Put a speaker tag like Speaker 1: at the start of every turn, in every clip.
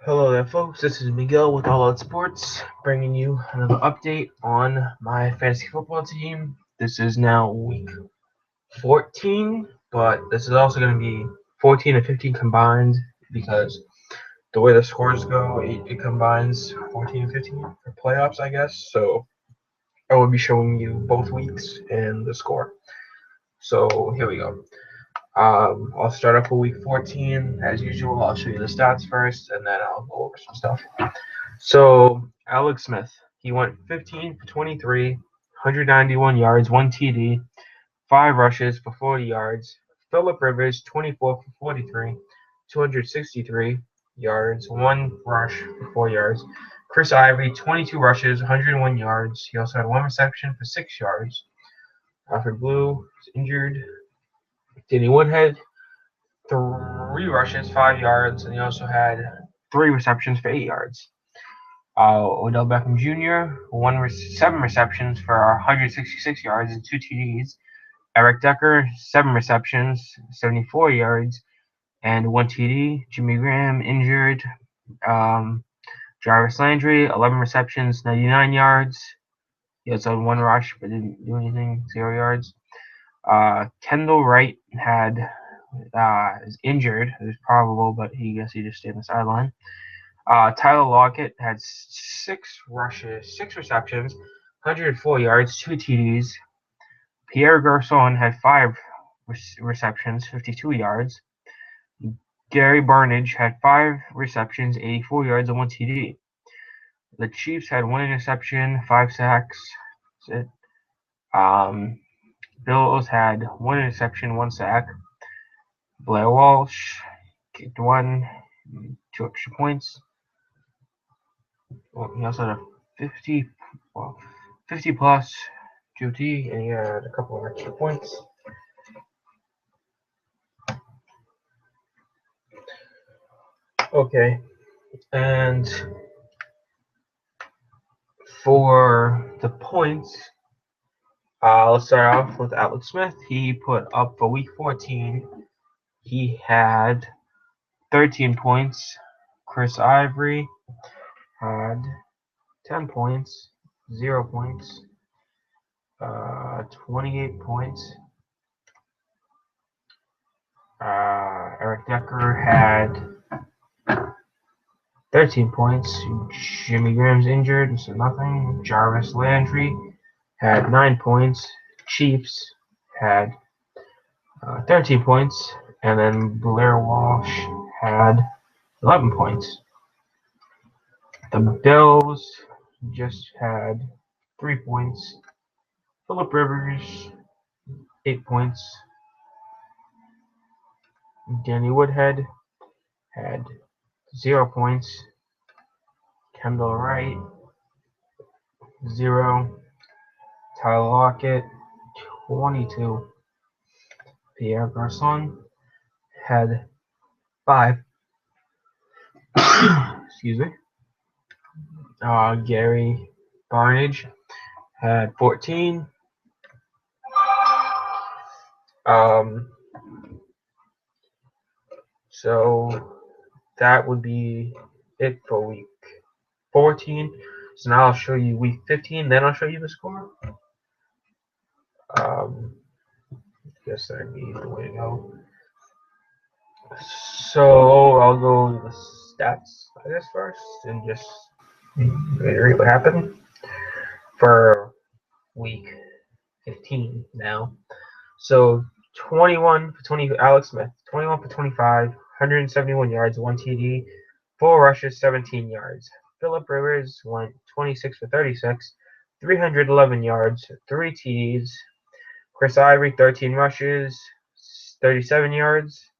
Speaker 1: Hello there, folks. This is Miguel with All Out Sports, bringing you another update on my fantasy football team. This is now week 14, but this is also going to be 14 and 15 combined because the way the scores go, it combines 14 and 15 for playoffs, I guess. So I will be showing you both weeks and the score. So here we go. I'll start off with week 14 as usual. I'll show you the stats first, and then I'll go over some stuff. So Alex Smith, he went 15 for 23, 191 yards, one TD, five rushes for 40 yards. Philip Rivers, 24 for 43, 263 yards, one rush for 4 yards. Chris Ivory, 22 rushes, 101 yards. He also had one reception for 6 yards. Alfred Blue was injured. Danny Woodhead, three rushes, 5 yards, and he also had three receptions for 8 yards. Odell Beckham Jr. Seven receptions for 166 yards and two TDs. Eric Decker, seven receptions, 74 yards and one TD. Jimmy Graham injured. Jarvis Landry, 11 receptions, 99 yards. He also had one rush but didn't do anything, 0 yards. Kendall Wright is injured. It was probable, but he just stayed on the sideline. Tyler Lockett had six receptions, 104 yards, two TDs. Pierre Garcon had five receptions, 52 yards. Gary Barnidge had five receptions, 84 yards, and one TD. The Chiefs had one interception, 5 sacks. That's it. Bills had one interception, 1 sack. Blair Walsh kicked one, 2 extra points. Well, he also had a 50 plus QT, and he had a couple of extra points. Okay, and for the points, let's start off with Alex Smith. He put up for week 14, he had 13 points. Chris Ivory had 10 points, 0 points, 28 points. Eric Decker had 13 points. Jimmy Graham's injured, so nothing. Jarvis Landry had 9 points. Chiefs had 13 points. And then Blair Walsh had 11 points. The Bills just had 3 points. Philip Rivers, 8 points. Danny Woodhead had 0 points. Kendall Wright, 0. Tyler Lockett, 22. Pierre Garcon had 5. Excuse me. Gary Barnidge had 14. So that would be it for week 14. So now I'll show you week 15, then I'll show you the score. I guess that'd be the way to go. So I'll go to the stats, I guess, first, and just reiterate what happened for week 15 now. So 21 for 20, Alex Smith, 21 for 25, 171 yards, 1 TD, 4 rushes, 17 yards. Philip Rivers went 26 for 36, 311 yards, 3 TDs. Chris Ivory, 13 rushes, 37 yards.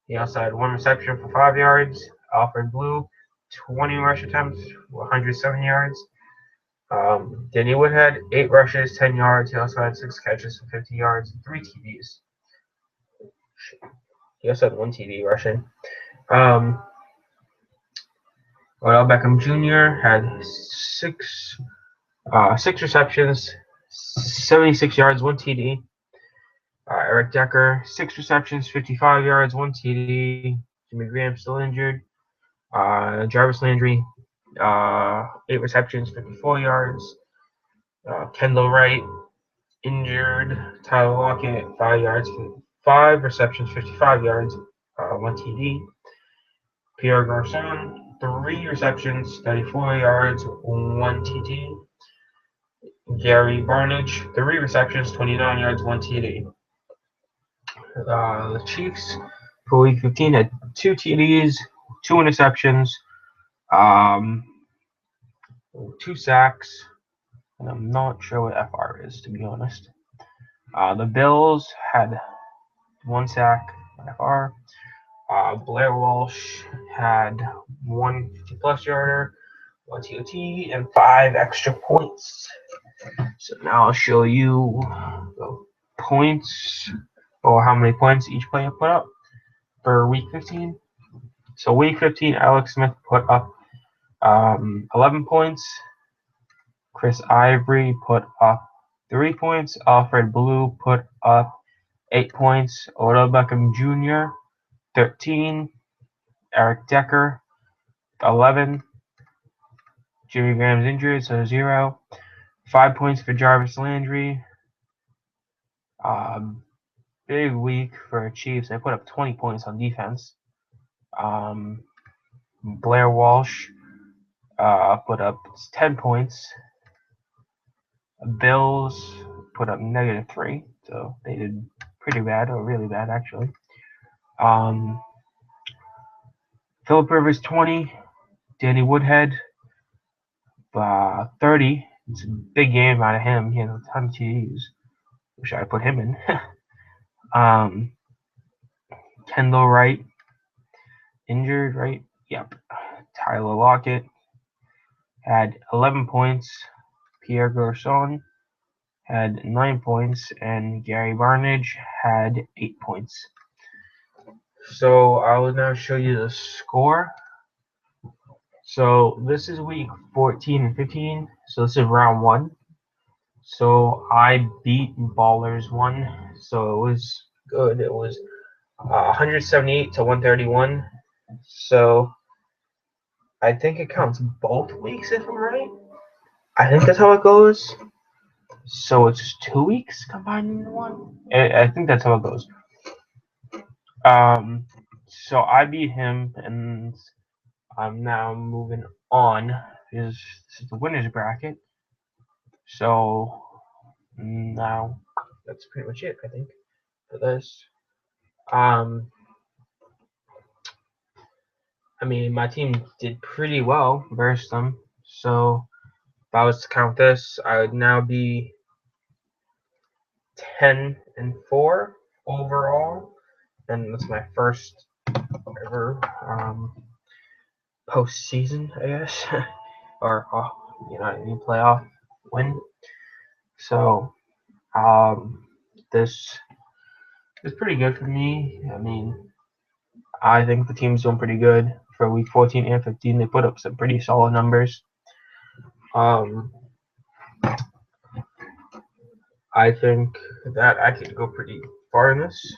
Speaker 1: He also had one reception for 5 yards. Alfred Blue, 20 rush attempts, 107 yards. Danny Woodhead, 8 rushes, 10 yards. He also had 6 catches for 50 yards and 3 TDs. He also had 1 TD rushing. Odell Beckham Jr. had 6 receptions, 76 yards, 1 TD. Eric Decker, 6 receptions, 55 yards, 1 TD. Jimmy Graham still injured. Jarvis Landry, 8 receptions, 54 yards. Kendall Wright, injured. Tyler Lockett, 5 receptions, 55 yards, 1 TD. Pierre Garcon, 3 receptions, 34 yards, 1 TD. Gary Barnidge, 3 receptions, 29 yards, 1 TD. The Chiefs for Week 15 had 2 TDs, 2 interceptions, 2 sacks, and I'm not sure what FR is, to be honest. The Bills had 1 sack, FR. Blair Walsh had 1 50-plus yarder, 1 TOT, and 5 extra points. So now I'll show you the points, or how many points each player put up for Week 15. So Week 15, Alex Smith put up 11 points. Chris Ivory put up 3 points. Alfred Blue put up 8 points. Odell Beckham Jr. 13. Eric Decker 11. Jimmy Graham's injured, so 0. 5 points for Jarvis Landry. Big week for Chiefs. They put up 20 points on defense. Blair Walsh put up 10 points. Bills put up -3, so they did pretty bad, or really bad actually. Philip Rivers 20, Danny Woodhead 30. It's a big game out of him. He had a ton of TDs. Wish I put him in. Kendall Wright injured, right? Yep. Tyler Lockett had 11 points. Pierre Garcon had 9 points, and Gary Barnidge had 8 points. So I will now show you the score. So this is week 14 and 15. So this is round 1. So I beat Ballers 1. So it was good. It was 178 to 131. So I think it counts both weeks if I'm right. I think that's how it goes. So it's 2 weeks combined into one. I think that's how it goes. So I beat him, and I'm now moving on. This is the winner's bracket. So now that's pretty much it, I think, for this. I mean, my team did pretty well versus them. So if I was to count this, I would now be 10-4 overall, and that's my first ever postseason, I guess, or any playoff win. So this is pretty good for me. I mean, I think the team's doing pretty good for week 14 and 15. They put up some pretty solid numbers. I think that I could go pretty far in this,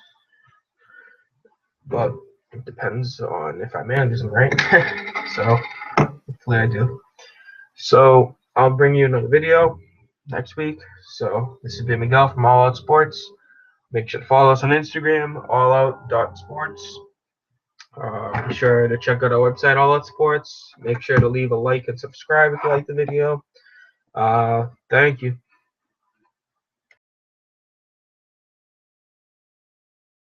Speaker 1: but it depends on if I manage them right. So hopefully I do. So I'll bring you another video next week. So this has been Miguel from All Out Sports. Make sure to follow us on Instagram, allout.sports. Be sure to check out our website, All Out Sports. Make sure to leave a like and subscribe if you like the video. Thank you.